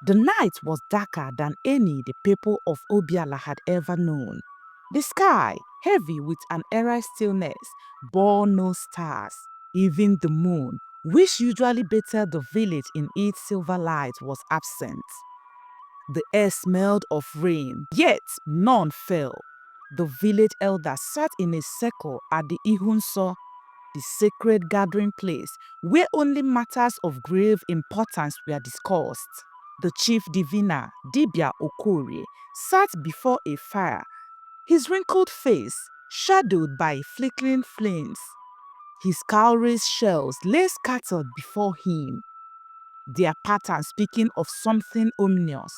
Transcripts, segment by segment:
The night was darker than any the people of Obala had ever known. The sky, heavy with an eerie stillness, bore no stars. Even the moon, which usually bathed the village in its silver light, was absent. The air smelled of rain, yet none fell. The village elders sat in a circle at the Ihunso, the sacred gathering place where only matters of grave importance were discussed. The chief diviner, Dibia Okorie, sat before a fire, his wrinkled face shadowed by flickering flames. His cowries shells lay scattered before him, their pattern speaking of something ominous.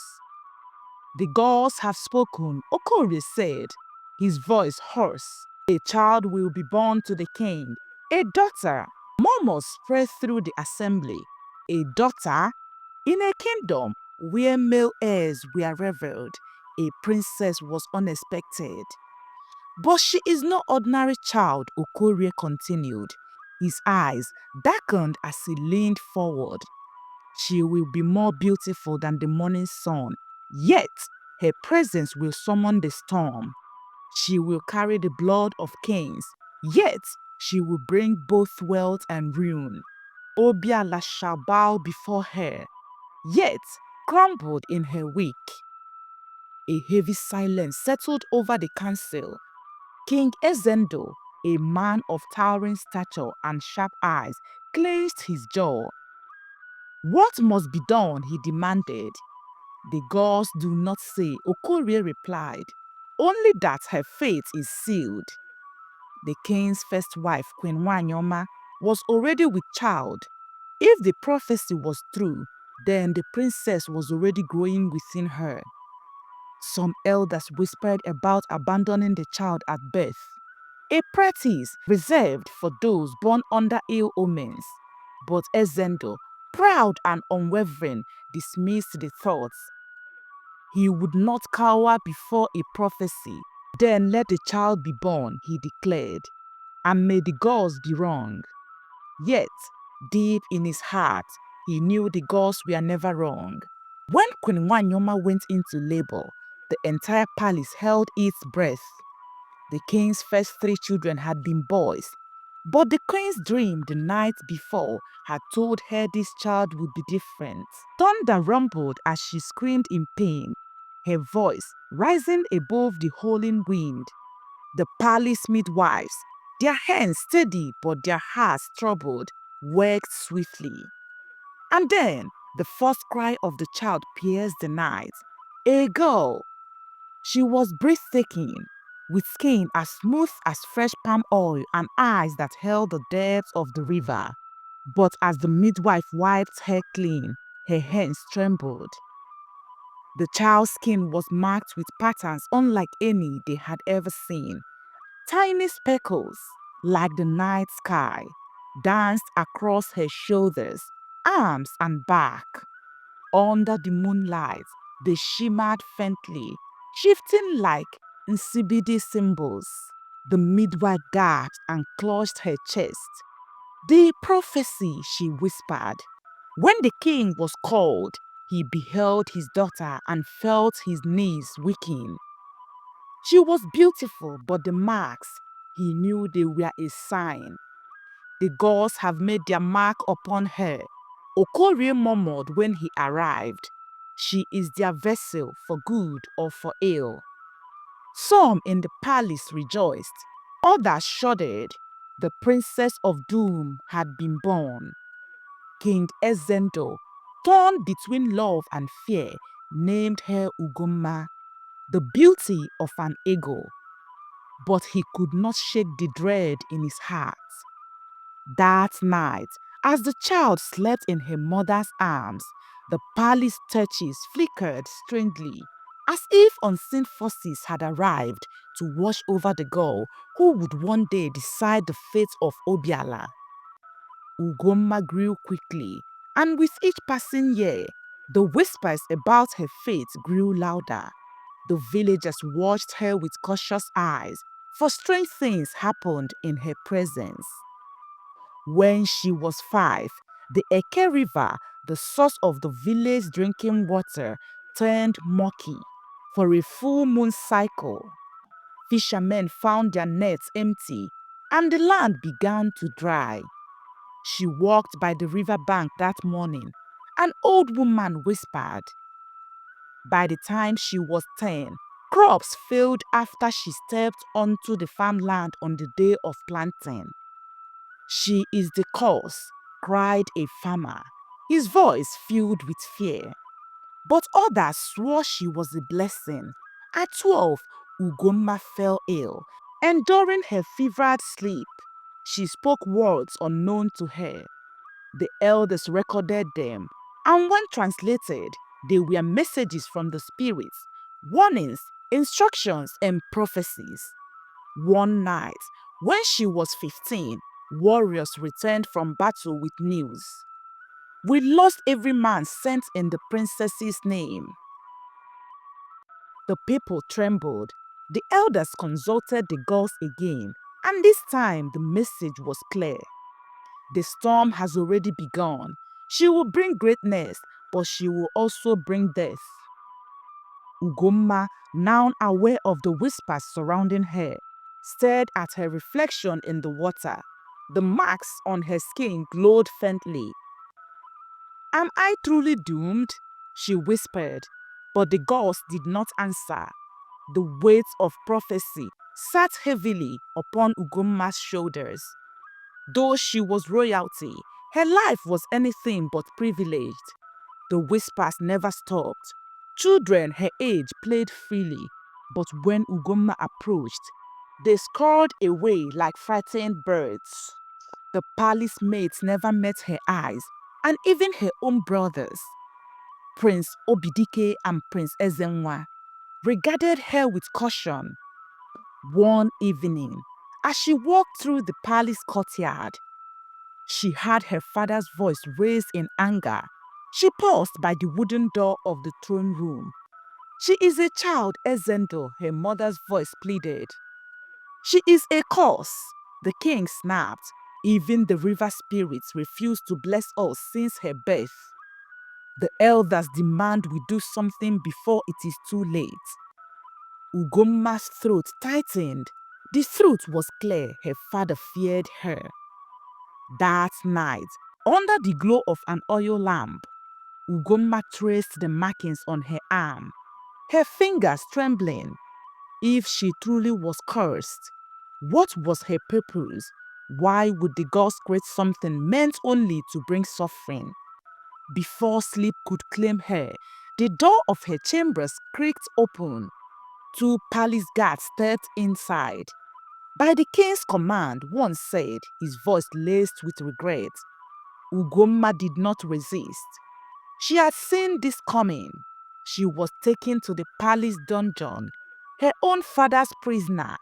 The gods have spoken, Okorie said, his voice hoarse. A child will be born to the king, a daughter. Murmurs spread through the assembly. A daughter in a kingdom where male heirs were revered. A princess was unexpected. But she is no ordinary child, Okorie continued. His eyes darkened as he leaned forward. She will be more beautiful than the morning sun, yet her presence will summon the storm. She will carry the blood of kings, yet she will bring both wealth and ruin. Obiala shall bow before her, yet crumbled in her wake. A heavy silence settled over the council. King Ezendo, a man of towering stature and sharp eyes, clenched his jaw. What must be done, he demanded. The gods do not say, Okorie replied. Only that her fate is sealed. The king's first wife, Queen Wanyoma, was already with child. If the prophecy was true, then the princess was already growing within her. Some elders whispered about abandoning the child at birth, a practice reserved for those born under ill omens. But Ezendo, proud and unwavering, dismissed the thoughts. He would not cower before a prophecy. Then let the child be born, he declared, and may the gods be wrong. Yet, deep in his heart, he knew the gods were never wrong. When Queen Wanyoma went into labor, the entire palace held its breath. The king's first 3 children had been boys, but the queen's dream the night before had told her this child would be different. Thunder rumbled as she screamed in pain, her voice rising above the howling wind. The palace midwives, their hands steady but their hearts troubled, worked swiftly. And then the first cry of the child pierced the night. A girl. She was breathtaking, with skin as smooth as fresh palm oil and eyes that held the depths of the river. But as the midwife wiped her clean, her hands trembled. The child's skin was marked with patterns unlike any they had ever seen. Tiny speckles, like the night sky, danced across her shoulders, arms, and back. Under the moonlight, they shimmered faintly, shifting like insipid symbols. The midwife gasped and clutched her chest. The prophecy, she whispered. When the king was called, he beheld his daughter and felt his knees weaken. She was beautiful, but the marks, he knew they were a sign. The gods have made their mark upon her. Okorie murmured when he arrived. She is their vessel for good or for ill. Some in the palace rejoiced. Others shuddered. The princess of doom had been born. King Ezendo, torn between love and fear, named her Ugonma, the beauty of an eagle. But he could not shake the dread in his heart. That night, as the child slept in her mother's arms, the palace torches flickered strangely, as if unseen forces had arrived to watch over the girl who would one day decide the fate of Obiala. Ugonma grew quickly, and with each passing year, the whispers about her fate grew louder. The villagers watched her with cautious eyes, for strange things happened in her presence. When she was 5, the Eke River, The source of the village drinking water turned murky. For a full moon cycle, fishermen found their nets empty and the land began to dry. She walked by the river bank that morning. An old woman whispered. By the time she was 10, crops failed after she stepped onto the farmland on the day of planting. She is the cause, cried a farmer, his voice filled with fear. But others swore she was a blessing. At 12, Ugonma fell ill, and during her fevered sleep, she spoke words unknown to her. The elders recorded them, and when translated, they were messages from the spirits, warnings, instructions, and prophecies. One night, when she was 15, warriors returned from battle with news. We lost every man sent in the princess's name. The people trembled. The elders consulted the gods again, and this time the message was clear. The storm has already begun. She will bring greatness, but she will also bring death. Ugonma, now aware of the whispers surrounding her, stared at her reflection in the water. The marks on her skin glowed faintly. Am I truly doomed? She whispered, but the gods did not answer. The weight of prophecy sat heavily upon Ugonma's shoulders. Though she was royalty, her life was anything but privileged. The whispers never stopped. Children her age played freely, but when Ugonma approached, they scurried away like frightened birds. The palace maids never met her eyes, and even her own brothers, Prince Obidike and Prince Ezenwa, regarded her with caution. One evening, as she walked through the palace courtyard, she heard her father's voice raised in anger. She paused by the wooden door of the throne room. She is a child, Ezendo, her mother's voice pleaded. She is a curse, the king snapped. Even the river spirits refused to bless us since her birth. The elders demand we do something before it is too late. Ugonma's throat tightened. The truth was clear, her father feared her. That night, under the glow of an oil lamp, Ugonma traced the markings on her arm, her fingers trembling. If she truly was cursed, what was her purpose? Why would the gods create something meant only to bring suffering? Before sleep could claim her, the door of her chambers creaked open. Two palace guards stepped inside. By the king's command, one said, his voice laced with regret. Ugonma did not resist. She had seen this coming. She was taken to the palace dungeon, her own father's prisoner.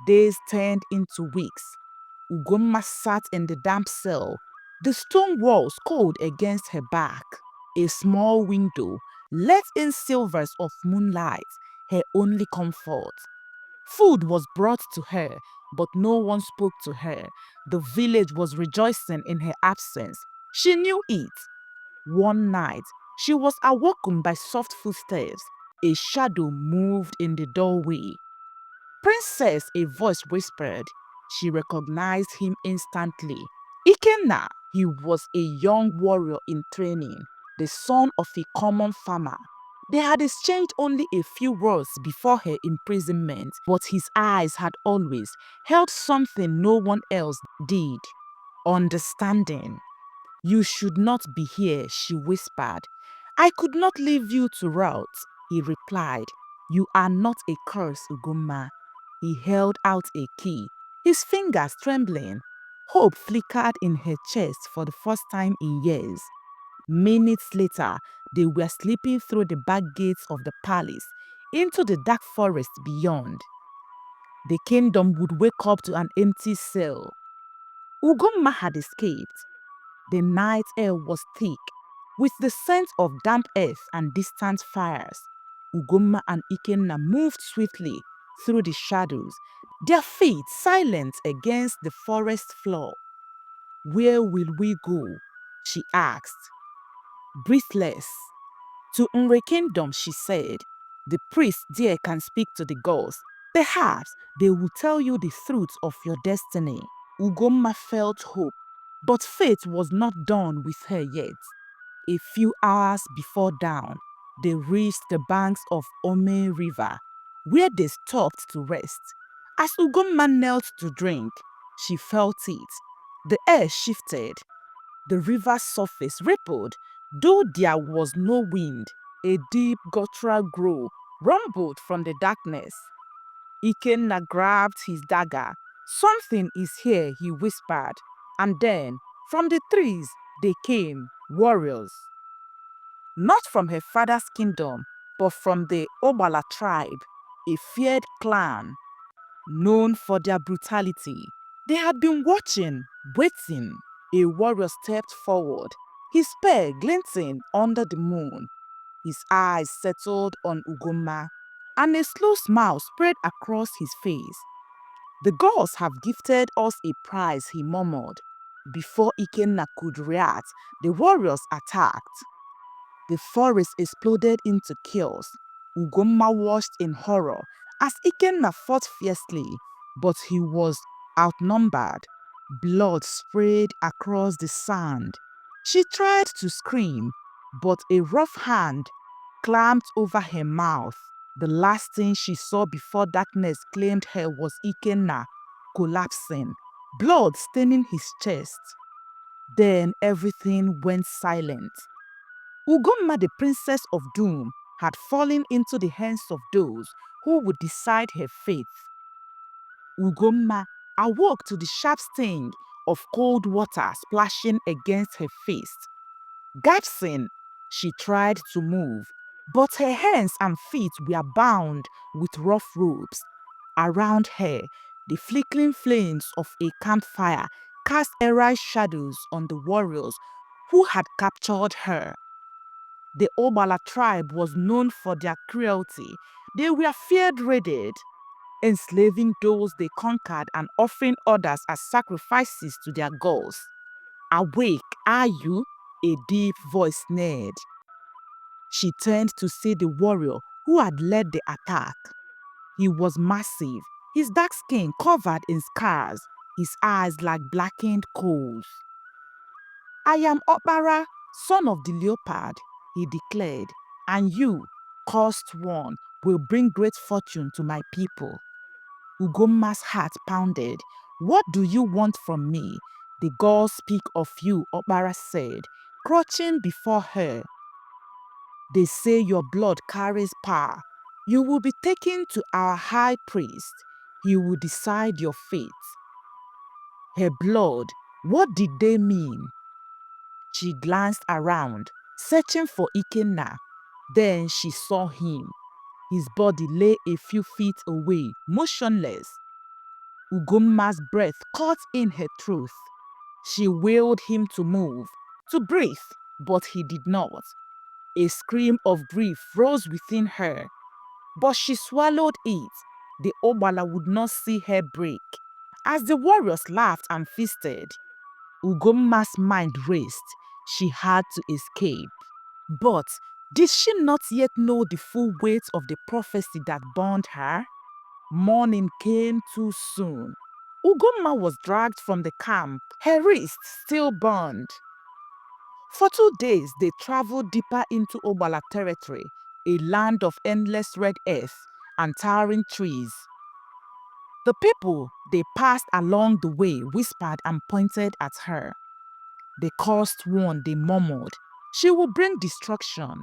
Days turned into weeks. Ugonma sat in the damp cell, the stone walls cold against her back. A small window let in silvers of moonlight, her only comfort. Food was brought to her, but no one spoke to her. The village was rejoicing in her absence. She knew it. One night, she was awoken by soft footsteps. A shadow moved in the doorway. Princess, a voice whispered. She recognized him instantly. Ikenna, he was a young warrior in training, the son of a common farmer. They had exchanged only a few words before her imprisonment, but his eyes had always held something no one else did. Understanding. You should not be here, she whispered. I could not leave you to rot, he replied. You are not a curse, Ugonma. He held out a key, his fingers trembling. Hope flickered in her chest for the first time in years. Minutes later, they were slipping through the back gates of the palace into the dark forest beyond. The kingdom would wake up to an empty cell. Ugonma had escaped. The night air was thick, with the scent of damp earth and distant fires. Ugonma and Ikenna moved swiftly through the shadows, their feet silent against the forest floor. Where will we go? She asked. breathless. To Unre Kingdom, she said, the priest there can speak to the gods. Perhaps they will tell you the truth of your destiny. Ugonma felt hope, but fate was not done with her yet. A few hours before dawn, they reached the banks of Ome River, where they stopped to rest. As Ugonma knelt to drink, she felt it. The air shifted. The river's surface rippled, though there was no wind. A deep guttural growl rumbled from the darkness. Ikenna grabbed his dagger. Something is here, he whispered. And then, from the trees, they came, warriors. Not from her father's kingdom, but from the Obala tribe, a feared clan known for their brutality. They had been watching, waiting. A warrior stepped forward, his spear glinting under the moon. His eyes settled on Ugonma, and a slow smile spread across his face. The gods have gifted us a prize, he murmured. Before Ikenna could react, the warriors attacked. The forest exploded into chaos. Ugonma watched in horror as Ikenna fought fiercely, but he was outnumbered. Blood sprayed across the sand. She tried to scream, but a rough hand clamped over her mouth. The last thing she saw before darkness claimed her was Ikenna collapsing, blood staining his chest. Then everything went silent. Ugonma, the princess of doom, had fallen into the hands of those who would decide her fate. Ugonma awoke to the sharp sting of cold water splashing against her face. Gasping, she tried to move, but her hands and feet were bound with rough ropes. Around her, the flickering flames of a campfire cast eerie shadows on the warriors who had captured her. The Obala tribe was known for their cruelty. They were feared raided, enslaving those they conquered and offering others as sacrifices to their gods. Awake, are you? A deep voice sneered. She turned to see the warrior who had led the attack. He was massive, his dark skin covered in scars, his eyes like blackened coals. I am Obara, son of the leopard, he declared, and you, cursed one, will bring great fortune to my people. Ugoma's heart pounded. What do you want from me? The gods speak of you, Obara said, crouching before her. They say your blood carries power. You will be taken to our high priest. He will decide your fate. Her blood, what did they mean? She glanced around, searching for Ikenna. Then she saw him. His body lay a few feet away, motionless. Ugoma's breath caught in her throat. She willed him to move, to breathe, but he did not. A scream of grief rose within her, but she swallowed it. The Obala would not see her break. As the warriors laughed and feasted, Ugoma's mind raced. She had to escape. But did she not yet know the full weight of the prophecy that bound her? Morning came too soon. Ugonma was dragged from the camp, her wrist still burned. For 2 days, they traveled deeper into Obala territory, a land of endless red earth and towering trees. The people they passed along the way whispered and pointed at her. The cursed one, they murmured, she will bring destruction.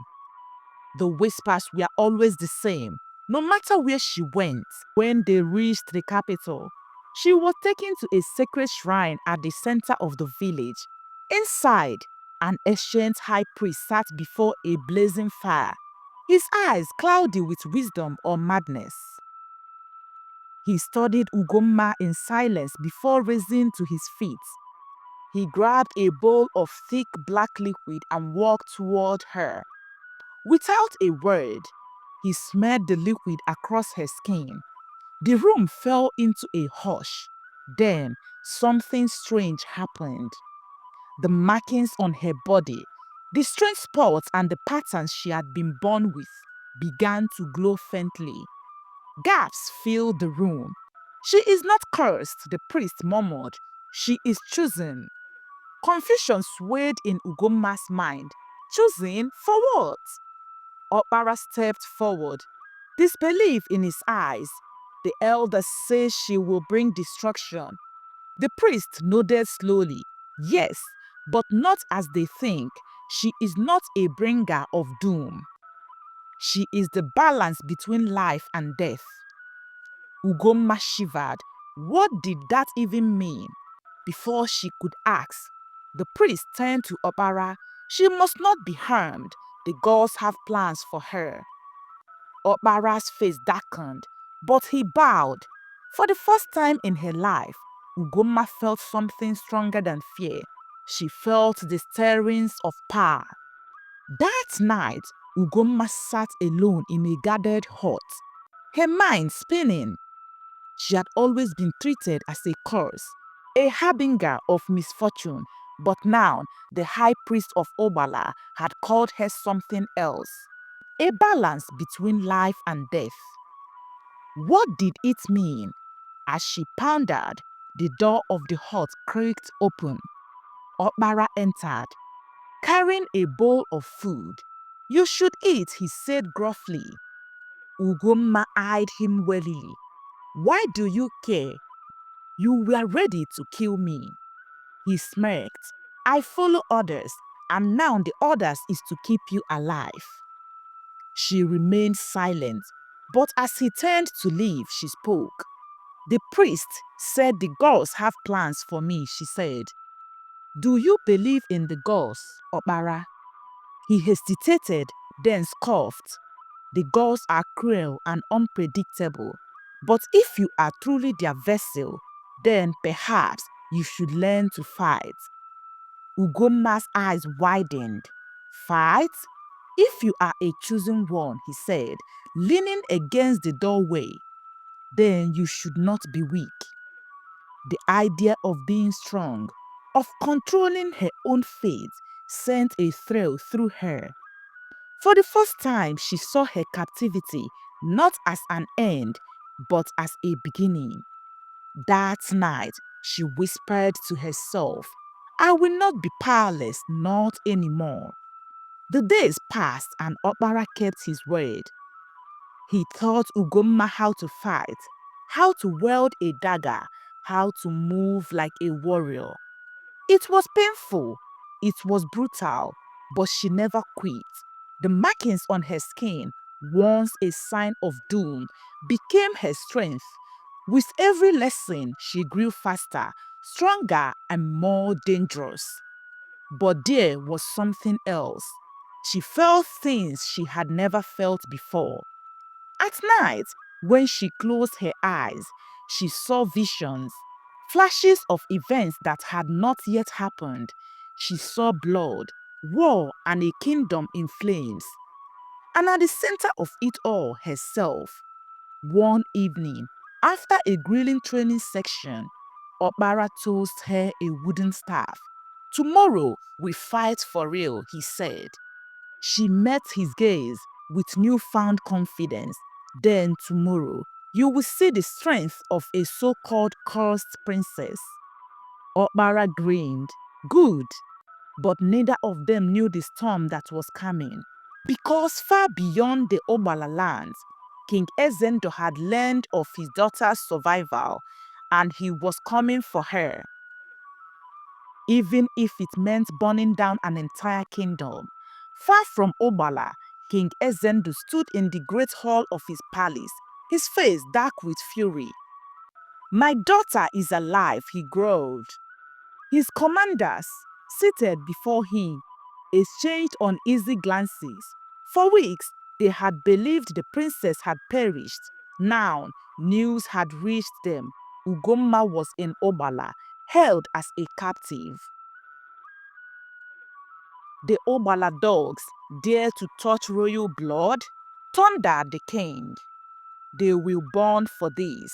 The whispers were always the same, no matter where she went. When they reached the capital, she was taken to a sacred shrine at the center of the village. Inside, an ancient high priest sat before a blazing fire, his eyes cloudy with wisdom or madness. He studied Ugonma in silence before rising to his feet. He grabbed a bowl of thick black liquid and walked toward her. Without a word, he smeared the liquid across her skin. The room fell into a hush. Then something strange happened. The markings on her body, The strange spots and the patterns she had been born with began to glow faintly. Gasps filled the room. She is not cursed, the priest murmured. She is chosen. Confusion swayed in Ugonma's mind. Chosen for what? Obara stepped forward, disbelief in his eyes. The elder says she will bring destruction. The priest nodded slowly. Yes, but not as they think. She is not a bringer of doom. She is the balance between life and death. Ugonma shivered. What did that even mean? Before she could ask, the priest turned to Obara. She must not be harmed. The gods have plans for her. Obara's face darkened, but he bowed. For the first time in her life, Ugonma felt something stronger than fear. She felt the stirrings of power. That night, Ugonma sat alone in a guarded hut, her mind spinning. She had always been treated as a curse, a harbinger of misfortune, but now the high priest of Obala had called her something else, a balance between life and death. What did it mean? As she pondered, the door of the hut creaked open. Obara entered, carrying a bowl of food. You should eat, he said gruffly. Ugonma eyed him warily. Why do you care? You were ready to kill me. He smirked. I follow orders, and now the orders is to keep you alive. She remained silent, but as he turned to leave, she spoke. The priest said the gods have plans for me, she said. Do you believe in the gods, Obara? He hesitated, then scoffed. The gods are cruel and unpredictable, but if you are truly their vessel, then perhaps you should learn to fight. Ugoma's eyes widened. Fight? If you are a chosen one, he said, leaning against the doorway, then you should not be weak. The idea of being strong, of controlling her own fate, sent a thrill through her. For the first time, she saw her captivity not as an end, but as a beginning. That night, she whispered to herself, I will not be powerless, not anymore. The days passed and Obara kept his word. He taught Ugomma how to fight, how to wield a dagger, how to move like a warrior. It was painful, it was brutal, but she never quit. The markings on her skin, once a sign of doom, became her strength. With every lesson, she grew faster, stronger, and more dangerous. But there was something else. She felt things she had never felt before. At night, when she closed her eyes, she saw visions, flashes of events that had not yet happened. She saw blood, war, and a kingdom in flames. And at the center of it all, herself. One evening, after a grilling training section, Obara tossed her a wooden staff. Tomorrow we fight for real, he said. She met his gaze with newfound confidence. Then tomorrow, you will see the strength of a so-called cursed princess. Obara grinned. Good. But neither of them knew the storm that was coming. Because far beyond the Obala lands, King Ezendo had learned of his daughter's survival, and he was coming for her. Even if it meant burning down an entire kingdom. Far from Obala, King Ezendo stood in the great hall of his palace, his face dark with fury. My daughter is alive, he growled. His commanders, seated before him, exchanged uneasy glances. For weeks, they had believed the princess had perished. Now, news had reached them. Ugonma was in Obala, held as a captive. The Obala dogs dare to touch royal blood? Thundered the king. They will burn for this.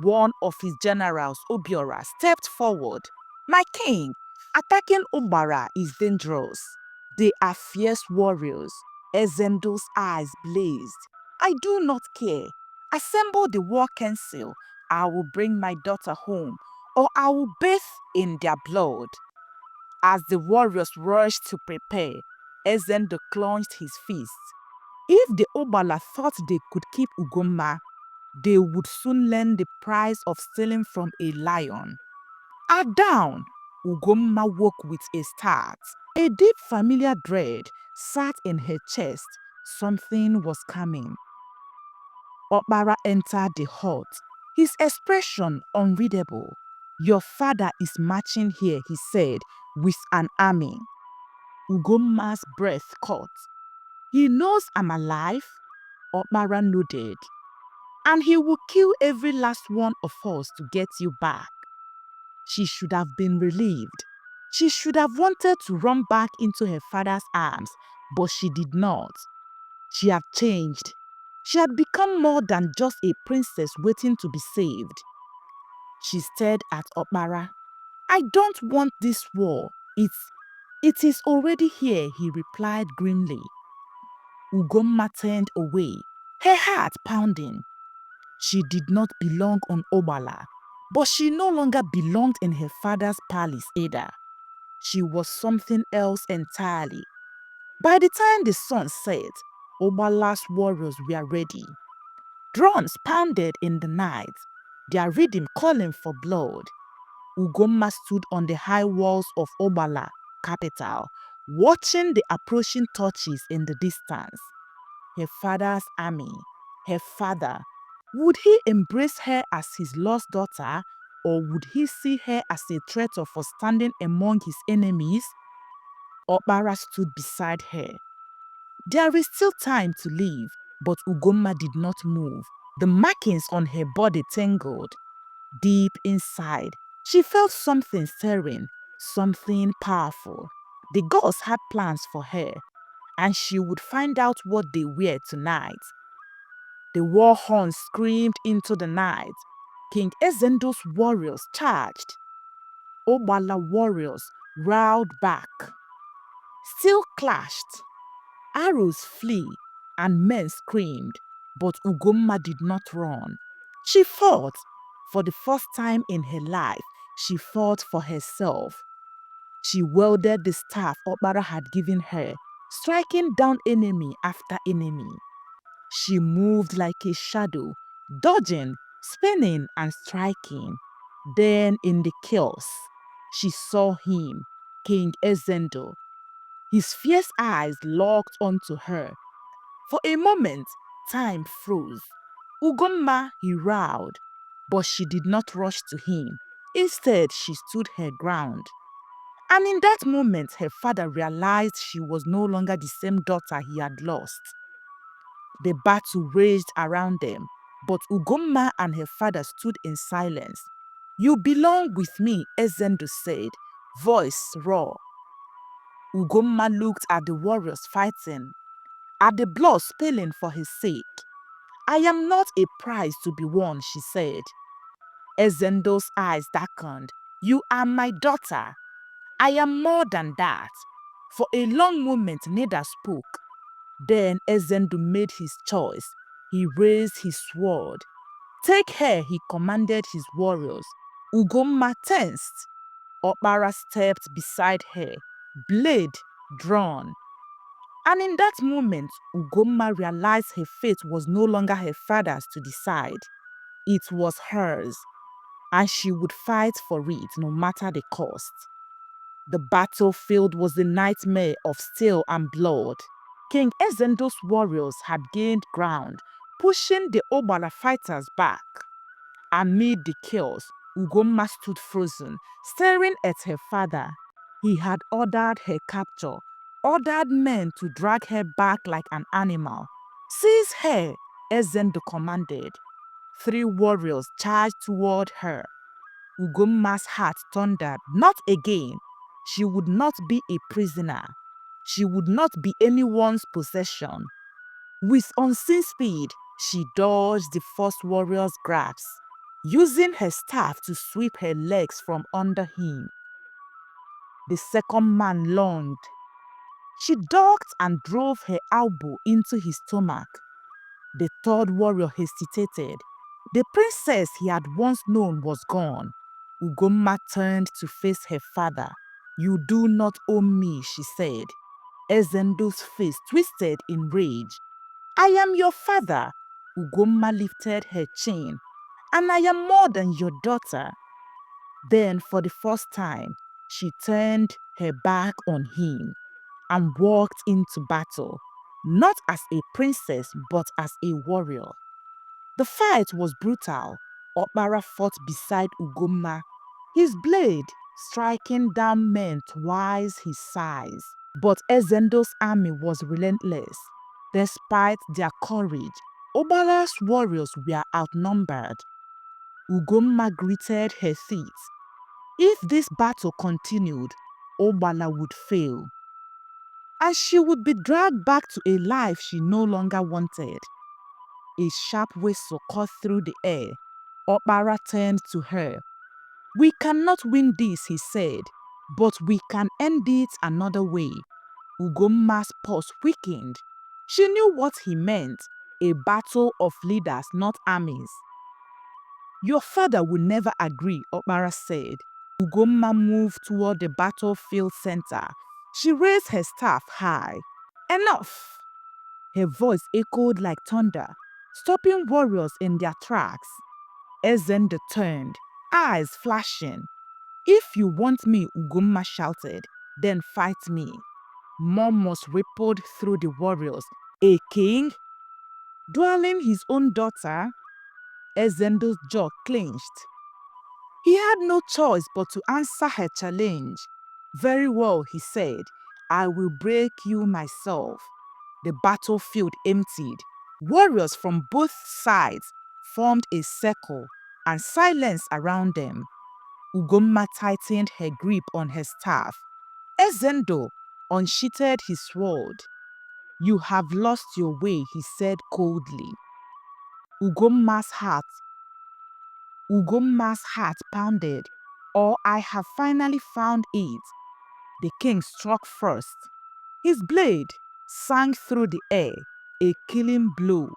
One of his generals, Obiora, stepped forward. My king, attacking Obara is dangerous. They are fierce warriors. Ezendo's eyes blazed. I do not care. Assemble the war council. I will bring my daughter home, or I will bathe in their blood. As the warriors rushed to prepare, Ezendo clenched his fists. If the Obala thought they could keep Ugonma, they would soon learn the price of stealing from a lion. Down! Ugonma woke with a start. A deep familiar dread sat in her chest. Something was coming. Obara entered the hut, his expression unreadable. Your father is marching here, he said, with an army. Ugonma's breath caught. He knows I'm alive, Obara nodded. And he will kill every last one of us to get you back. She should have been relieved. She should have wanted to run back into her father's arms, but she did not. She had changed. She had become more than just a princess waiting to be saved. She stared at Obara. I don't want this war. It is already here, he replied grimly. Ugonma turned away, her heart pounding. She did not belong on Obala, but she no longer belonged in her father's palace either. She was something else entirely. By the time the sun set, Obala's warriors were ready. Drums pounded in the night, their rhythm calling for blood. Ugonma stood on the high walls of Obala capital, watching the approaching torches in the distance. Her father's army, her father. Would he embrace her as his lost daughter, or would he see her as a traitor for standing among his enemies? Obara stood beside her. There is still time to leave, but Ugonma did not move. The markings on her body tingled. Deep inside, she felt something stirring, something powerful. The gods had plans for her, and she would find out what they were tonight. The war horns screamed into the night. King Ezendo's warriors charged. Obala warriors roared back. Steel clashed. Arrows flew and men screamed, but Ugonma did not run. She fought. For the first time in her life, she fought for herself. She wielded the staff Obara had given her, striking down enemy after enemy. She moved like a shadow, dodging, spinning, and striking. Then, in the chaos, she saw him, King Ezendo. His fierce eyes locked onto her. For a moment, time froze. Ugonma, he roared, but she did not rush to him. Instead, she stood her ground. And in that moment, her father realized she was no longer the same daughter he had lost. The battle raged around them, but Ugonma and her father stood in silence. You belong with me, Ezendo said, voice raw. Ugonma looked at the warriors fighting, at the blood spilling for his sake. I am not a prize to be won, she said. Ezendo's eyes darkened. You are my daughter. I am more than that. For a long moment, neither spoke. Then Ezendo made his choice. He raised his sword. Take her, he commanded his warriors. Ugonma tensed. Obara stepped beside her, blade drawn. And in that moment, Ugonma realized her fate was no longer her father's to decide. It was hers, and she would fight for it no matter the cost. The battlefield was a nightmare of steel and blood. King Ezendo's warriors had gained ground, pushing the Obala fighters back. Amid the chaos, Ugonma stood frozen, staring at her father. He had ordered her capture, ordered men to drag her back like an animal. Seize her, Ezendo commanded. 3 warriors charged toward her. Ugonma's heart thundered. Not again. She would not be a prisoner. She would not be anyone's possession. With unseen speed, she dodged the first warrior's grasp, using her staff to sweep her legs from under him. The second man lunged. She ducked and drove her elbow into his stomach. The third warrior hesitated. The princess he had once known was gone. Ugonma turned to face her father. "You do not own me," she said. Ezendo's face twisted in rage. "I am your father." Ugonma lifted her chin. "And I am more than your daughter." Then, for the first time, she turned her back on him and walked into battle, not as a princess but as a warrior. The fight was brutal. Obara fought beside Ugonma, his blade striking down men twice his size. But Ezendo's army was relentless. Despite their courage, Obala's warriors were outnumbered. Ugonma gritted her teeth. If this battle continued, Obala would fail, and she would be dragged back to a life she no longer wanted. A sharp whistle cut through the air. Obara turned to her. "We cannot win this," he said, "but we can end it another way." Ugonma's pulse weakened. She knew what he meant, a battle of leaders, not armies. "Your father will never agree," Obara said. Ugonma moved toward the battlefield center. She raised her staff high. "Enough!" Her voice echoed like thunder, stopping warriors in their tracks. Ezende turned, eyes flashing. "If you want me," Ugonma shouted, "then fight me." Murmurs rippled through the warriors. "A king? Dueling his own daughter?" Ezendo's jaw clenched. He had no choice but to answer her challenge. "Very well," he said. "I will break you myself." The battlefield emptied. Warriors from both sides formed a circle and silence around them. Ugonma tightened her grip on her staff. Ezendo unsheathed his sword. "You have lost your way," he said coldly. Ugonma's heart Ugonma's heart pounded. "Or I have finally found it." The king struck first. His blade sang through the air, a killing blow.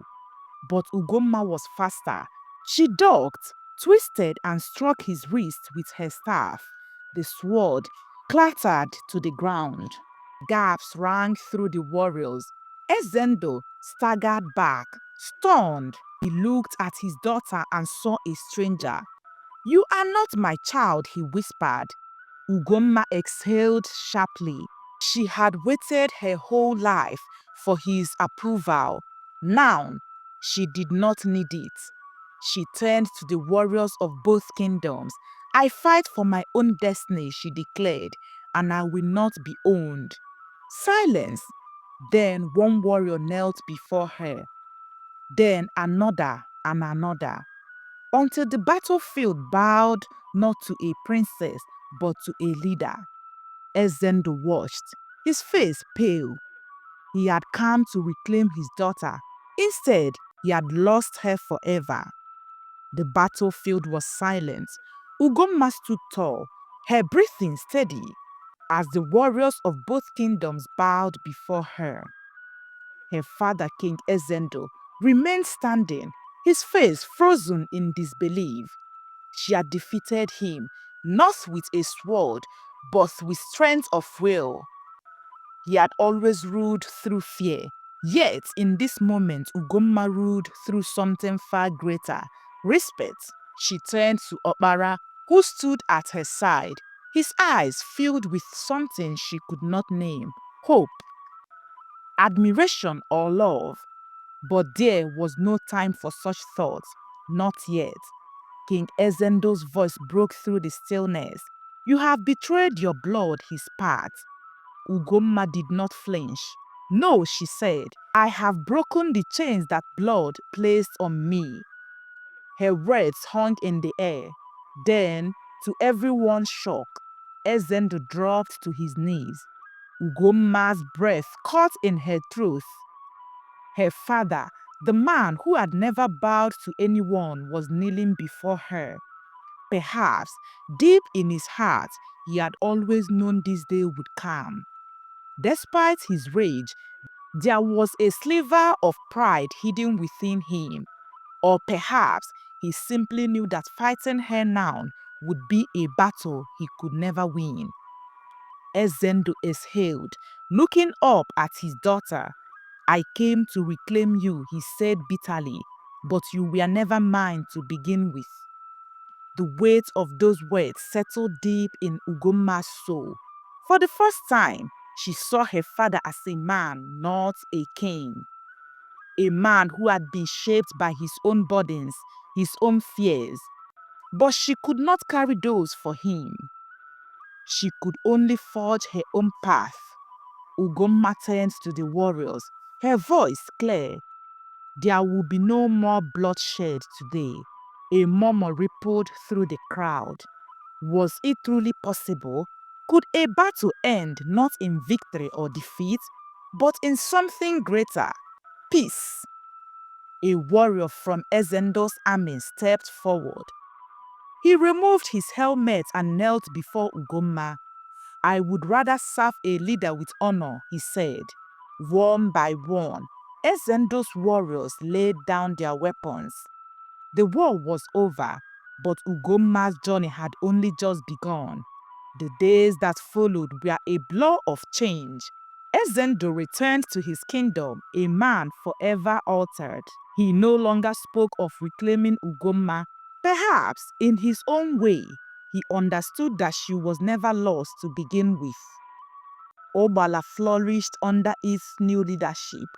But Ugonma was faster. She ducked, twisted, and struck his wrist with her staff. The sword clattered to the ground. Gasps rang through the warriors. Ezendo staggered back, stunned. He looked at his daughter and saw a stranger. "You are not my child," he whispered. Ugonma exhaled sharply. She had waited her whole life for his approval. Now, she did not need it. She turned to the warriors of both kingdoms. "I fight for my own destiny," she declared, "and I will not be owned." Silence. Then one warrior knelt before her. Then another and another, until the battlefield bowed not to a princess but to a leader. Ezendo watched, his face pale. He had come to reclaim his daughter. Instead, he had lost her forever. The battlefield was silent. Ugonma stood tall, her breathing steady, as the warriors of both kingdoms bowed before her. Her father, King Ezendo, remained standing, his face frozen in disbelief. She had defeated him, not with a sword, but with strength of will. He had always ruled through fear. Yet, in this moment, Ugonma ruled through something far greater, respect. She turned to Obara, who stood at her side, his eyes filled with something she could not name: hope, admiration, or love. But there was no time for such thoughts, not yet. King Ezendo's voice broke through the stillness. "You have betrayed your blood," he spat. Ugonma did not flinch. "No," she said, "I have broken the chains that blood placed on me." Her words hung in the air. Then, to everyone's shock, Ezendo dropped to his knees. Ugonma's breath caught in her throat. Her father, the man who had never bowed to anyone, was kneeling before her. Perhaps, deep in his heart, he had always known this day would come. Despite his rage, there was a sliver of pride hidden within him. Or perhaps he simply knew that fighting her now would be a battle he could never win. Ezendo exhaled, looking up at his daughter. I came to reclaim you, he said bitterly, but you were never mine to begin with. The weight of those words settled deep in Ugonma's soul. For the first time, she saw her father as a man, not a king. A man who had been shaped by his own burdens, his own fears. But she could not carry those for him. She could only forge her own path. Ugonma turned to the warriors, her voice clear. There will be no more bloodshed today. A murmur rippled through the crowd. Was it truly possible? Could a battle end not in victory or defeat, but in something greater? Peace. A warrior from Ezendo's army stepped forward. He removed his helmet and knelt before Ugonma. I would rather serve a leader with honor, he said. One by one, Ezendo's warriors laid down their weapons. The war was over, but Ugonma's journey had only just begun. The days that followed were a blur of change. Ezendo returned to his kingdom, a man forever altered. He no longer spoke of reclaiming Ugonma. Perhaps, in his own way, he understood that she was never lost to begin with. Obala flourished under its new leadership.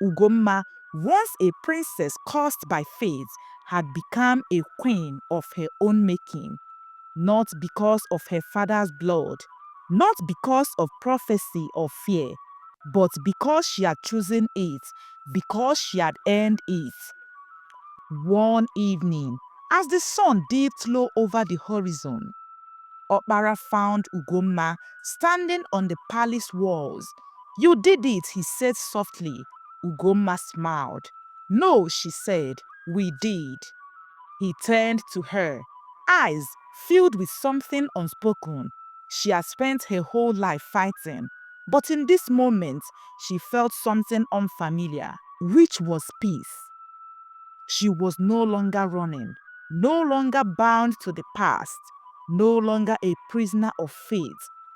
Ugonma, once a princess cursed by fate, had become a queen of her own making, not because of her father's blood, not because of prophecy or fear, but because she had chosen it, because she had earned it. One evening, as the sun dipped low over the horizon, Obara found Ugonma standing on the palace walls. You did it, he said softly. Ugonma smiled. No, she said, we did. He turned to her, eyes filled with something unspoken. She had spent her whole life fighting, but in this moment, she felt something unfamiliar, which was peace. She was no longer running, no longer bound to the past, no longer a prisoner of fate.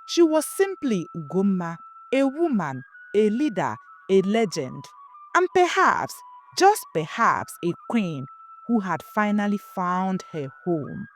She was simply Ugonma, a woman, a leader, a legend, and perhaps, just perhaps, a queen who had finally found her home.